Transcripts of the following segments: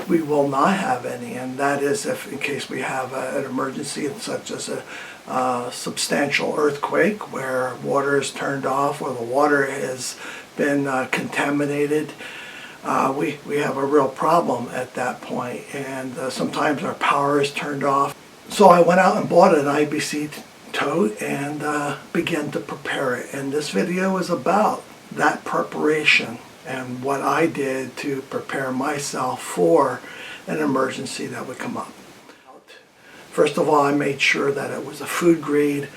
we will not have any, and that is if in case we have an emergency such as a substantial earthquake where water is turned off or the water has been contaminated. We have a real problem at that point, and sometimes our power is turned off. So I went out and bought an IBC tote and began to prepare it, and this video is about that preparation and what I did to prepare myself for an emergency that would come up. First of all, I made sure that it was a food grade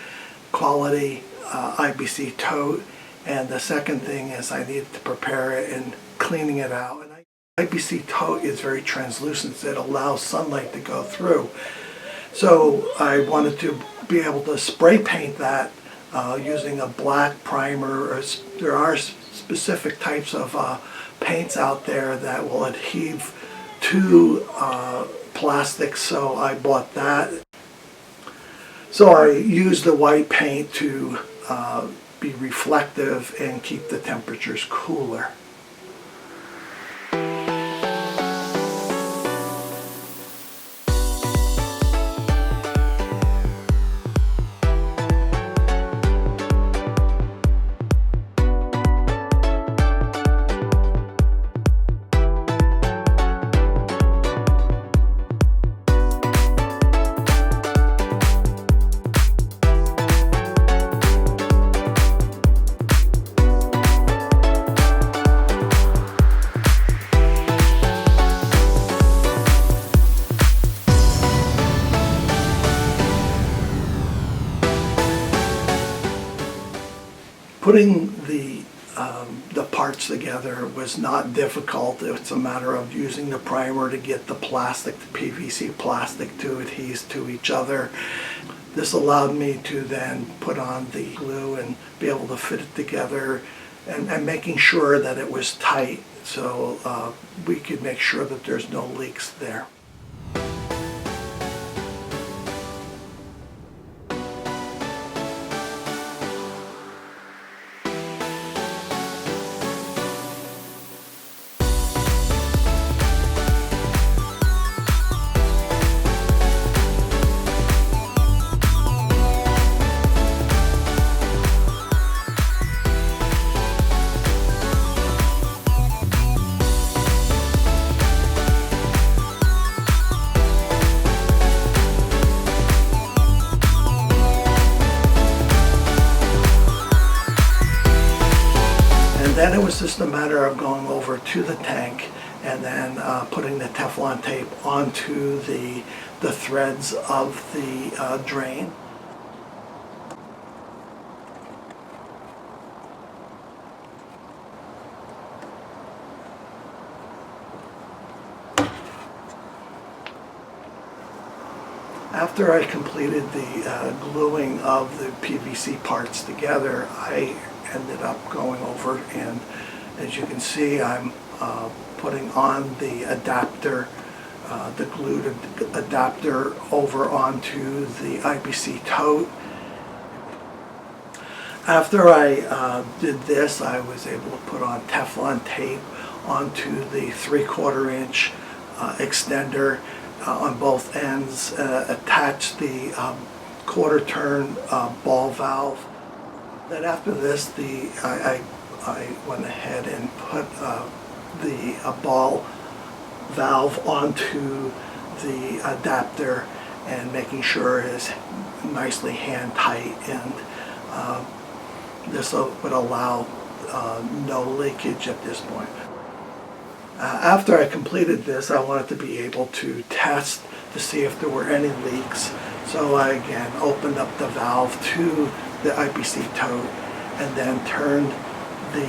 quality IBC tote, and the second thing is I needed to prepare it and cleaning it out. And IBC tote is very translucent, it allows sunlight to go through. So I wanted to be able to spray paint that using a black primer. There are specific types of paints out there that will adhere to plastic, so I bought that. So I used the white paint to be reflective and keep the temperatures cooler. Putting the parts together was not difficult. It's a matter of using the primer to get the plastic, the PVC plastic, to adhere to each other. This allowed me to then put on the glue and be able to fit it together, and making sure that it was tight so we could make sure that there's no leaks there. Then it was just a matter of going over to the tank and then putting the Teflon tape onto the threads of the drain. After I completed the gluing of the PVC parts together, I ended up going over, and as you can see, I'm putting on the adapter, the glued adapter over onto the IBC tote. After I did this, I was able to put on Teflon tape onto the 3/4 inch extender on both ends, attach the quarter turn ball valve. Then after this, I went ahead and put the ball valve onto the adapter and making sure it's nicely hand tight, and this would allow no leakage at this point. After I completed this, I wanted to be able to test to see if there were any leaks. So I again opened up the valve to the IBC tote and then turned the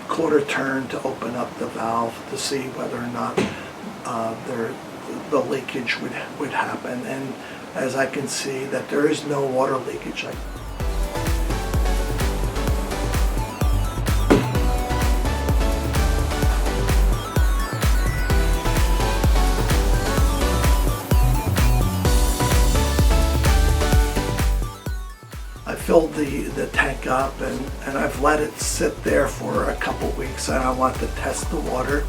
quarter turn to open up the valve to see whether or not the leakage would happen. And as I can see, that there is no water leakage. Filled the tank up, and I've let it sit there for a couple weeks, and I want to test the water.